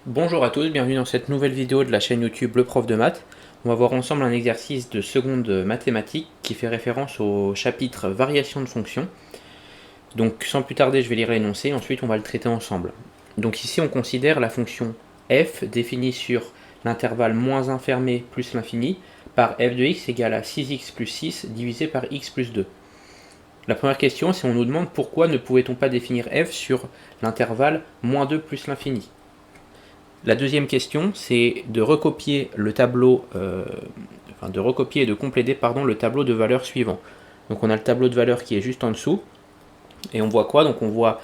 Bonjour à tous, bienvenue dans cette nouvelle vidéo de la chaîne YouTube Le Prof de Maths. On va voir ensemble un exercice de seconde mathématiques qui fait référence au chapitre variation de fonctions. Donc sans plus tarder, je vais lire l'énoncé, ensuite on va le traiter ensemble. Donc ici on considère la fonction f définie sur l'intervalle moins 1 fermé plus l'infini par f de x égale à 6x plus 6 divisé par x plus 2. La première question, c'est on nous demande pourquoi ne pouvait-on pas définir f sur l'intervalle moins 2 plus l'infini. La deuxième question, c'est de recopier le tableau, de recopier et de compléter le tableau de valeurs suivant. Donc on a le tableau de valeurs qui est juste en dessous, et on voit quoi? Donc on voit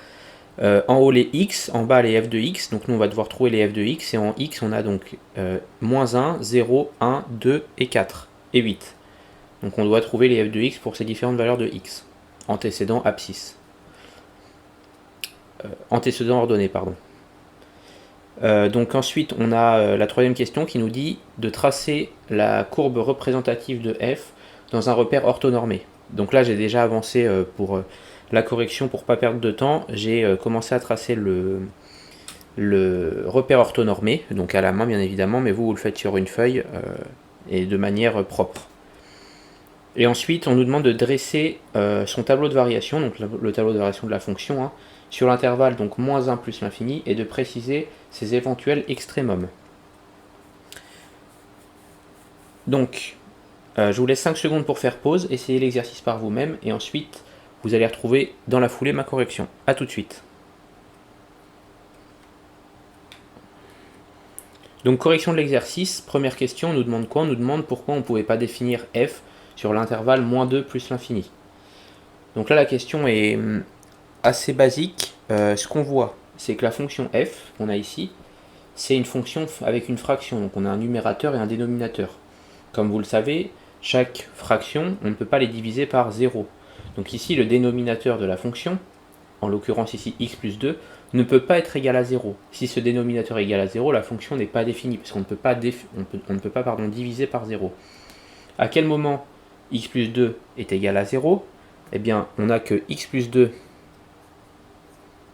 en haut les x, en bas les f de x, donc nous on va devoir trouver les f de x, et en x on a donc moins 1, 0, 1, 2 et 4, et 8. Donc on doit trouver les f de x pour ces différentes valeurs de x, antécédent abscisse. Antécédent ordonné, pardon. Donc ensuite, on a la troisième question qui nous dit de tracer la courbe représentative de f dans un repère orthonormé. Donc là, j'ai déjà avancé pour la correction pour ne pas perdre de temps. J'ai commencé à tracer le repère orthonormé, donc à la main bien évidemment, mais vous le faites sur une feuille et de manière propre. Et ensuite, on nous demande de dresser son tableau de variation, donc le tableau de variation de la fonction, sur l'intervalle donc moins 1 plus l'infini, et de préciser ses éventuels extrémums. Donc, je vous laisse 5 secondes pour faire pause, essayez l'exercice par vous-même, et ensuite, vous allez retrouver dans la foulée ma correction. A tout de suite. Donc, correction de l'exercice, première question, on nous demande quoi? On nous demande pourquoi on ne pouvait pas définir f sur l'intervalle moins 2 plus l'infini. Donc là, la question est assez basique. Ce qu'on voit, c'est que la fonction f qu'on a ici, c'est une fonction avec une fraction. Donc on a un numérateur et un dénominateur. Comme vous le savez, chaque fraction, on ne peut pas les diviser par 0. Donc ici, le dénominateur de la fonction, en l'occurrence ici x plus 2, ne peut pas être égal à 0. Si ce dénominateur est égal à 0, la fonction n'est pas définie, parce qu'on ne peut pas, diviser par 0. À quel moment x plus 2 est égal à 0? Eh bien, on a que x plus 2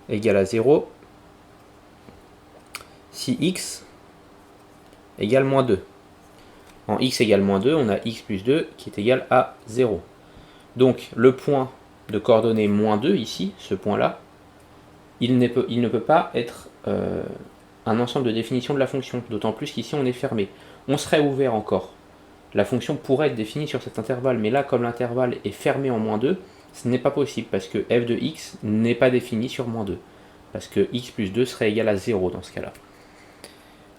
égale à 0 si x égale moins 2. En x égale moins 2, on a x plus 2 qui est égal à 0. Donc le point de coordonnées moins 2 ici, ce point-là, il ne peut pas être un ensemble de définitions de la fonction, d'autant plus qu'ici on est fermé. On serait ouvert encore. La fonction pourrait être définie sur cet intervalle, mais là, comme l'intervalle est fermé en moins 2, ce n'est pas possible, parce que f de x n'est pas défini sur moins 2. Parce que x plus 2 serait égal à 0 dans ce cas-là.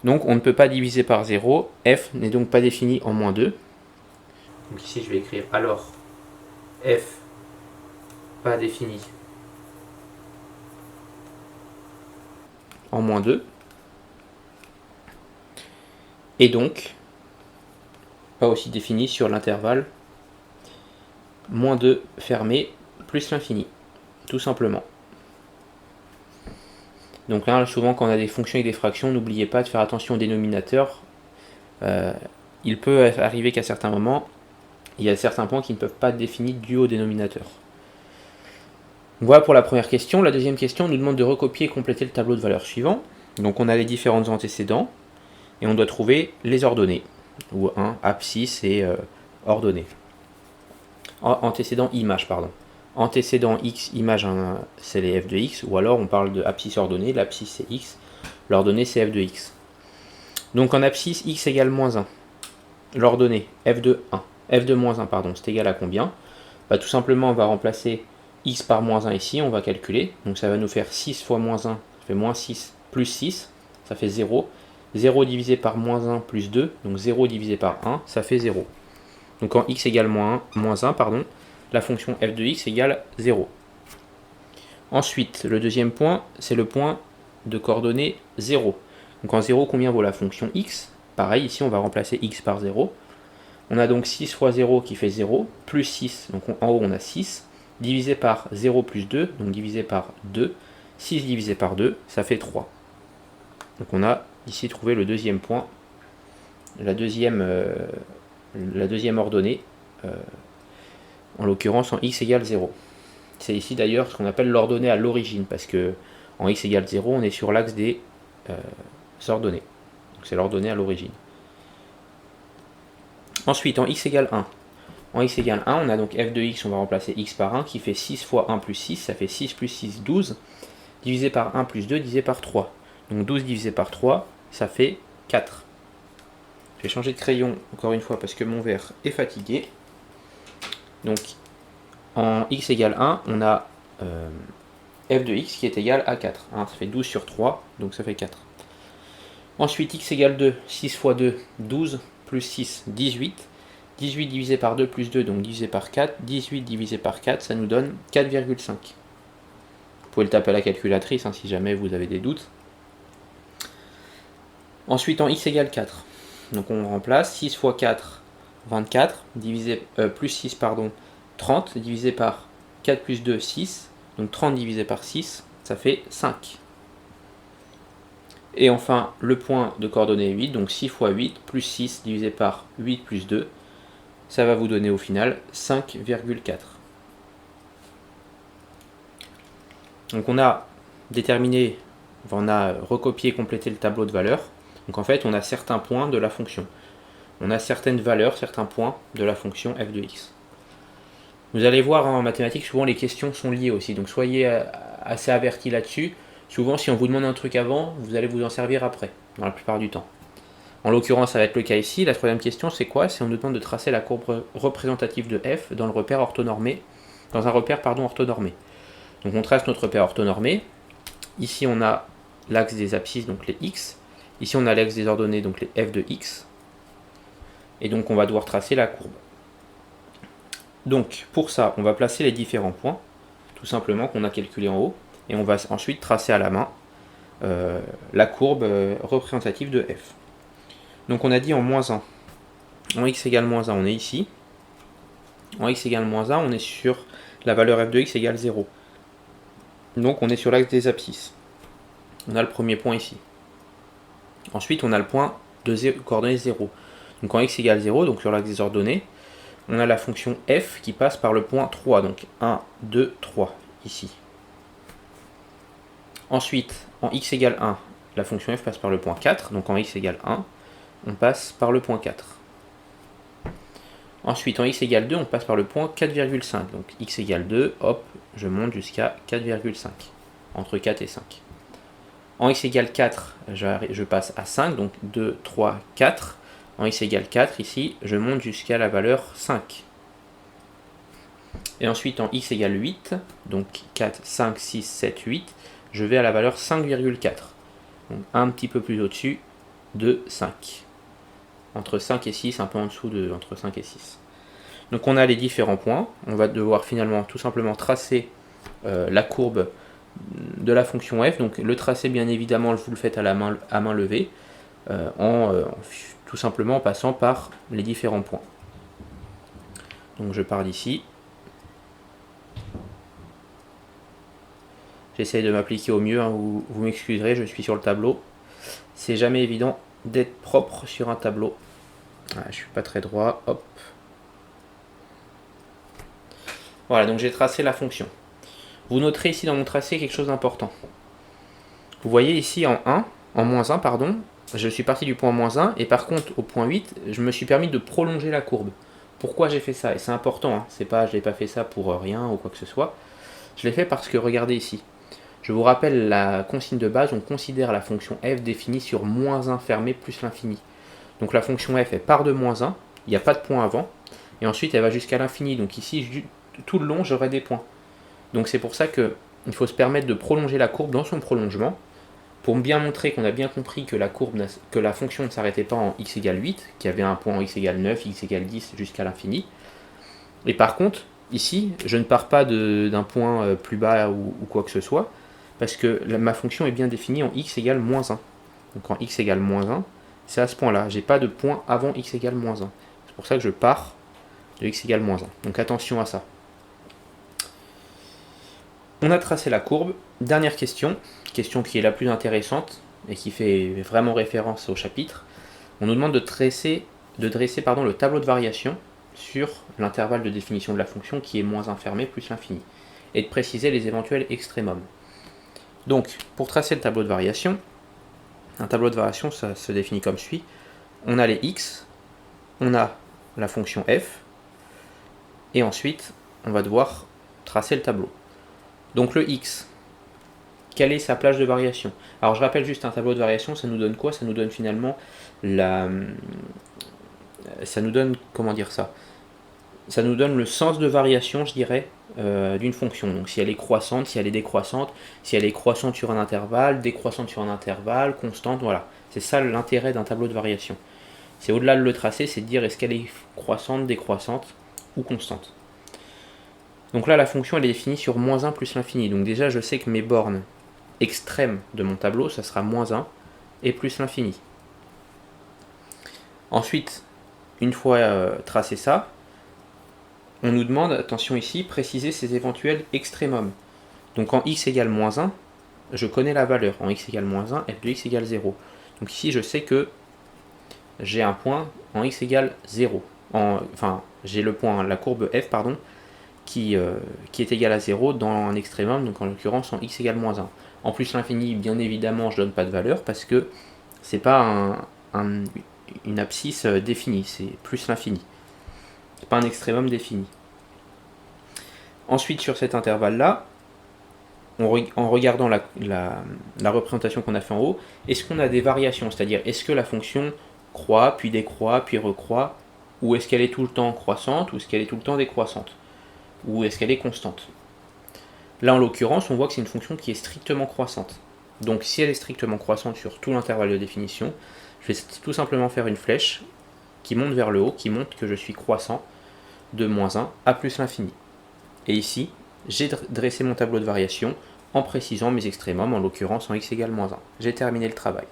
Donc on ne peut pas diviser par 0, f n'est donc pas défini en moins 2. Donc ici je vais écrire alors f pas défini en moins 2. Et donc pas aussi défini sur l'intervalle moins 2 fermé plus l'infini, tout simplement. Donc là, souvent quand on a des fonctions avec des fractions, n'oubliez pas de faire attention au dénominateur. Il peut arriver qu'à certains moments, il y a certains points qui ne peuvent pas être définis dû au dénominateur. Voilà pour la première question. La deuxième question nous demande de recopier et compléter le tableau de valeurs suivant. Donc on a les différents antécédents, et on doit trouver les ordonnées, ou abscisse et ordonnées. Antécédent image, pardon. Antécédent x image, c'est les f de x, ou alors on parle de abscisse ordonnée, l'abscisse c'est x, l'ordonnée c'est f de x. Donc en abscisse, x égale moins 1. L'ordonnée, f de moins 1, pardon, c'est égal à combien? Tout simplement, on va remplacer x par moins 1 ici, on va calculer. Donc ça va nous faire 6 fois moins 1, ça fait moins 6, plus 6, ça fait 0. 0 divisé par moins 1 plus 2, donc 0 divisé par 1, ça fait 0. Donc quand x égale moins 1, la fonction f de x égale 0. Ensuite, le deuxième point, c'est le point de coordonnées 0. Donc en 0, combien vaut la fonction x? Pareil, ici on va remplacer x par 0. On a donc 6 fois 0 qui fait 0, plus 6, donc en haut on a 6, divisé par 0 plus 2, donc divisé par 2. 6 divisé par 2, ça fait 3. Donc on a ici trouvé le deuxième point, la deuxième ordonnée, en l'occurrence en x égale 0. C'est ici d'ailleurs ce qu'on appelle l'ordonnée à l'origine, parce que en x égale 0, on est sur l'axe des ordonnées. Donc c'est l'ordonnée à l'origine. Ensuite, en x égale 1. En x égale 1, on a donc f de x, on va remplacer x par 1, qui fait 6 fois 1 plus 6, ça fait 6 plus 6, 12, divisé par 1 plus 2, divisé par 3. Donc 12 divisé par 3, ça fait 4. Je vais changer de crayon encore une fois parce que mon verre est fatigué. Donc en x égale 1, on a f de x qui est égal à 4. Hein, ça fait 12 sur 3, donc ça fait 4. Ensuite, x égale 2, 6 fois 2, 12, plus 6, 18. 18 divisé par 2 plus 2, donc divisé par 4. 18 divisé par 4, ça nous donne 4,5. Vous pouvez le taper à la calculatrice hein, si jamais vous avez des doutes. Ensuite, en x égale 4. Donc on remplace 6 fois 4, 24, plus 6, pardon, 30, divisé par 4 plus 2, 6. Donc 30 divisé par 6, ça fait 5. Et enfin, le point de coordonnées 8, donc 6 fois 8, plus 6 divisé par 8 plus 2, ça va vous donner au final 5,4. Donc on a déterminé, on a recopié et complété le tableau de valeurs. Donc en fait, on a certains points de la fonction. On a certaines valeurs, certains points de la fonction f de x. Vous allez voir en mathématiques, souvent les questions sont liées aussi. Donc soyez assez avertis là-dessus. Souvent, si on vous demande un truc avant, vous allez vous en servir après, dans la plupart du temps. En l'occurrence, ça va être le cas ici. La troisième question, c'est quoi? C'est on nous demande de tracer la courbe représentative de f dans le repère orthonormé, dans un repère orthonormé. Donc on trace notre repère orthonormé. Ici, on a l'axe des abscisses, donc les x. Ici, on a l'axe des ordonnées, donc les f de x. Et donc, on va devoir tracer la courbe. Donc, pour ça, on va placer les différents points, tout simplement, qu'on a calculé en haut. Et on va ensuite tracer à la main la courbe représentative de f. Donc on a dit en moins 1. En x égale moins 1, on est ici. En x égale moins 1, on est sur la valeur f de x égale 0. Donc on est sur l'axe des abscisses. On a le premier point ici. Ensuite, on a le point de coordonnée 0. Donc en x égale 0, donc sur l'axe des ordonnées, on a la fonction f qui passe par le point 3. Donc 1, 2, 3, ici. Ensuite, en x égale 1, la fonction f passe par le point 4. Donc en x égale 1, on passe par le point 4. Ensuite, en x égale 2, on passe par le point 4,5. Donc x égale 2, hop, je monte jusqu'à 4,5. Entre 4 et 5. En x égale 4, je passe à 5. Donc 2, 3, 4. En x égale 4, ici, je monte jusqu'à la valeur 5. Et ensuite, en x égale 8, donc 4, 5, 6, 7, 8, je vais à la valeur 5,4. Donc un petit peu plus au-dessus de 5. Entre 5 et 6, un peu en dessous de entre 5 et 6. Donc on a les différents points. On va devoir finalement tout simplement tracer la courbe de la fonction f. Donc le tracé, bien évidemment, vous le faites à main levée, tout simplement en passant par les différents points. Donc je pars d'ici. J'essaye de m'appliquer au mieux, hein, vous m'excuserez, je suis sur le tableau. C'est jamais évident d'être propre sur un tableau. Ah, je suis pas très droit, hop. Voilà, donc j'ai tracé la fonction. Vous noterez ici dans mon tracé quelque chose d'important. Vous voyez ici en moins 1, pardon, je suis parti du point moins 1, et par contre au point 8, je me suis permis de prolonger la courbe. Pourquoi j'ai fait ça? Et c'est important, hein, c'est pas, je n'ai pas fait ça pour rien ou quoi que ce soit. Je l'ai fait parce que, regardez ici, je vous rappelle la consigne de base, on considère la fonction f définie sur moins 1 fermé plus l'infini. Donc la fonction f, elle part de moins 1, il n'y a pas de point avant, et ensuite elle va jusqu'à l'infini. Donc ici, tout le long, j'aurai des points. Donc c'est pour ça qu'il faut se permettre de prolonger la courbe dans son prolongement, pour bien montrer qu'on a bien compris que la fonction ne s'arrêtait pas en x égale 8, qu'il y avait un point en x égale 9, x égale 10 jusqu'à l'infini. Et par contre, ici, je ne pars pas d'un point plus bas ou quoi que ce soit, parce que ma fonction est bien définie en x égale moins 1. Donc en x égale moins 1, c'est à ce point-là. J'ai pas de point avant x égale moins 1. C'est pour ça que je pars de x égale moins 1. Donc attention à ça. On a tracé la courbe. Dernière question qui est la plus intéressante et qui fait vraiment référence au chapitre. On nous demande de dresser le tableau de variation sur l'intervalle de définition de la fonction qui est moins 1 fermé plus l'infini, et de préciser les éventuels extrémums. Donc, pour tracer le tableau de variation, Un tableau de variation, ça se définit comme suit. On a les x, on a la fonction f, et ensuite, on va devoir tracer le tableau. Donc le x, quelle est sa plage de variation? Alors je rappelle juste, un tableau de variation, ça nous donne quoi? Ça nous donne finalement ça nous donne, comment dire ça? Ça nous donne le sens de variation, je dirais, d'une fonction. Donc si elle est croissante, si elle est décroissante, si elle est croissante sur un intervalle, décroissante sur un intervalle, constante, voilà. C'est ça l'intérêt d'un tableau de variation. C'est au-delà de le tracer, c'est de dire est-ce qu'elle est croissante, décroissante ou constante. Donc là, la fonction elle est définie sur -1 plus l'infini. Donc déjà, je sais que mes bornes extrêmes de mon tableau, ça sera -1 et plus l'infini. Ensuite, une fois tracé ça, on nous demande, attention ici, préciser ces éventuels extrémums. Donc en x égale -1, je connais la valeur. En x égale -1, f de x égale 0. Donc ici, je sais que j'ai un point en x égale 0. Enfin, j'ai le point, la courbe f, pardon, qui est égal à 0 dans un extrémum, donc en l'occurrence en x égale -1. En plus l'infini, bien évidemment, je ne donne pas de valeur parce que c'est pas une abscisse définie, c'est plus l'infini. C'est pas un extrémum défini. Ensuite, sur cet intervalle-là, en regardant la représentation qu'on a fait en haut, est-ce qu'on a des variations? C'est-à-dire, est-ce que la fonction croît, puis décroît, puis recroît, ou est-ce qu'elle est tout le temps croissante, ou est-ce qu'elle est tout le temps décroissante, ou est-ce qu'elle est constante? Là, en l'occurrence, on voit que c'est une fonction qui est strictement croissante. Donc, si elle est strictement croissante sur tout l'intervalle de définition, je vais tout simplement faire une flèche qui monte vers le haut, qui montre que je suis croissant de -1 à plus l'infini. Et ici, j'ai dressé mon tableau de variation en précisant mes extrémums, en l'occurrence en x égale -1. J'ai terminé le travail.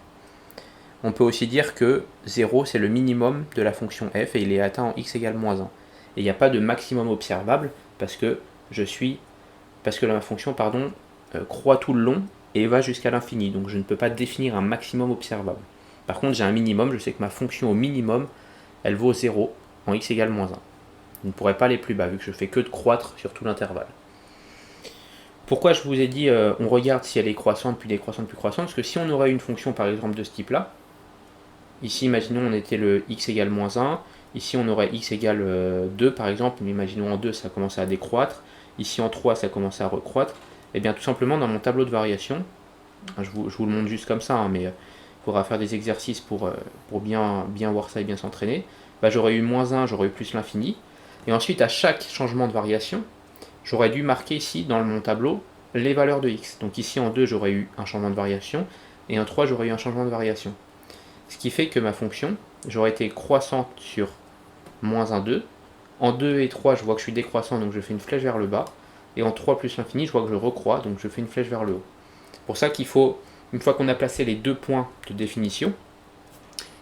On peut aussi dire que 0 c'est le minimum de la fonction f et il est atteint en x égale -1. Et il n'y a pas de maximum observable parce que la fonction croît tout le long et va jusqu'à l'infini. Donc je ne peux pas définir un maximum observable. Par contre, j'ai un minimum, je sais que ma fonction au minimum, elle vaut 0 en x égale -1. Je ne pourrais pas aller plus bas vu que je fais que de croître sur tout l'intervalle. Pourquoi je vous ai dit on regarde si elle est croissante, puis décroissante, puis croissante? Parce que si on aurait une fonction par exemple de ce type-là, ici imaginons on était le x égale -1, ici on aurait x égale 2 par exemple, mais imaginons en 2 ça commence à décroître, ici en 3 ça commence à recroître, et bien tout simplement dans mon tableau de variation, je vous le montre juste comme ça, hein, mais il faudra faire des exercices pour bien voir ça et bien s'entraîner, j'aurais eu -1, j'aurais eu plus l'infini, et ensuite à chaque changement de variation, j'aurais dû marquer ici dans mon tableau les valeurs de x. Donc ici en 2 j'aurais eu un changement de variation, et en 3 j'aurais eu un changement de variation. Ce qui fait que ma fonction, j'aurais été croissante sur -1, 2. En 2 et 3 je vois que je suis décroissant, donc je fais une flèche vers le bas. Et en 3 plus l'infini, je vois que je recroît, donc je fais une flèche vers le haut. C'est pour ça qu'il faut, une fois qu'on a placé les deux points de définition,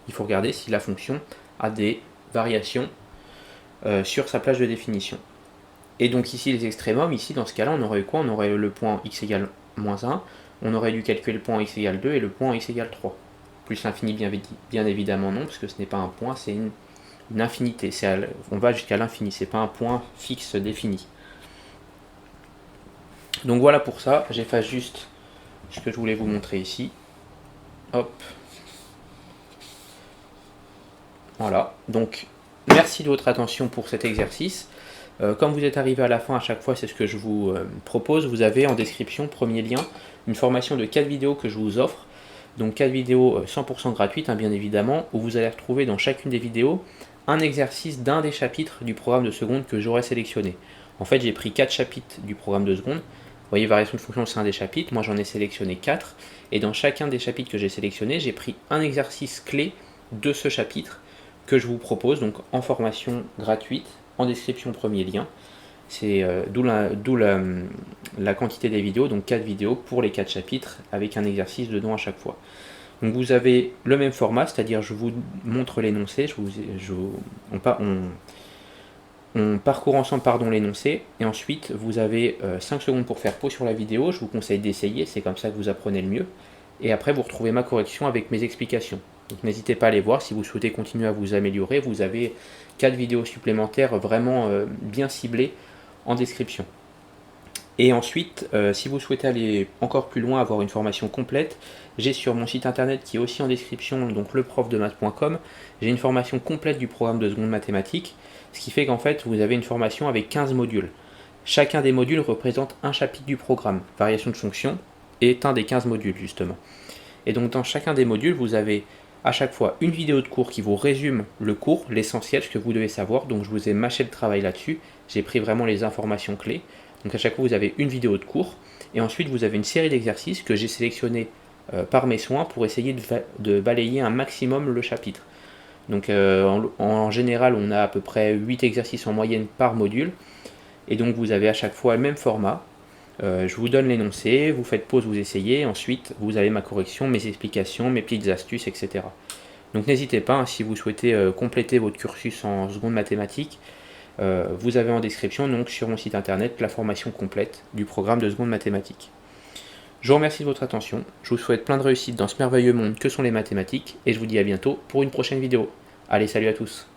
il faut regarder si la fonction a des variations sur sa plage de définition. Et donc ici les extrémums, ici dans ce cas-là, on aurait eu quoi? On aurait le point x égale -1, on aurait dû calculer le point x égale 2 et le point x égale 3. Plus l'infini, bien évidemment non, parce que ce n'est pas un point, c'est une infinité. On va jusqu'à l'infini, c'est pas un point fixe défini. Donc voilà pour ça, j'efface juste ce que je voulais vous montrer ici. Hop. Voilà, donc merci de votre attention pour cet exercice. Comme vous êtes arrivé à la fin à chaque fois, c'est ce que je vous propose. Vous avez en description, premier lien, une formation de 4 vidéos que je vous offre. Donc 4 vidéos 100% gratuites, hein, bien évidemment, où vous allez retrouver dans chacune des vidéos un exercice d'un des chapitres du programme de seconde que j'aurais sélectionné. En fait, j'ai pris 4 chapitres du programme de seconde. Vous voyez, variation de fonction, c'est un des chapitres. Moi, j'en ai sélectionné 4. Et dans chacun des chapitres que j'ai sélectionnés, j'ai pris un exercice clé de ce chapitre que je vous propose, donc en formation gratuite, en description, premier lien. C'est d'où la quantité des vidéos, donc 4 vidéos pour les 4 chapitres, avec un exercice dedans à chaque fois. Donc vous avez le même format, c'est-à-dire je vous montre l'énoncé, on parcourt ensemble l'énoncé, et ensuite vous avez 5 secondes pour faire pause sur la vidéo, je vous conseille d'essayer, c'est comme ça que vous apprenez le mieux, et après vous retrouvez ma correction avec mes explications. Donc n'hésitez pas à les voir si vous souhaitez continuer à vous améliorer, vous avez 4 vidéos supplémentaires vraiment bien ciblées en description. Et ensuite, si vous souhaitez aller encore plus loin, avoir une formation complète, j'ai sur mon site internet qui est aussi en description, donc leprofdemaths.com, j'ai une formation complète du programme de seconde mathématiques, ce qui fait qu'en fait vous avez une formation avec 15 modules. Chacun des modules représente un chapitre du programme. Variation de fonction est un des 15 modules justement. Et donc dans chacun des modules, vous avez à chaque fois une vidéo de cours qui vous résume le cours, l'essentiel, ce que vous devez savoir. Donc je vous ai mâché le travail là-dessus, j'ai pris vraiment les informations clés. Donc à chaque fois vous avez une vidéo de cours, et ensuite vous avez une série d'exercices que j'ai sélectionnés par mes soins pour essayer de balayer un maximum le chapitre. Donc en général on a à peu près 8 exercices en moyenne par module, et donc vous avez à chaque fois le même format. Je vous donne l'énoncé, vous faites pause, vous essayez, ensuite vous avez ma correction, mes explications, mes petites astuces, etc. Donc n'hésitez pas, hein, si vous souhaitez compléter votre cursus en seconde mathématiques, vous avez en description donc sur mon site internet la formation complète du programme de seconde mathématiques. Je vous remercie de votre attention, je vous souhaite plein de réussite dans ce merveilleux monde que sont les mathématiques, et je vous dis à bientôt pour une prochaine vidéo. Allez, salut à tous!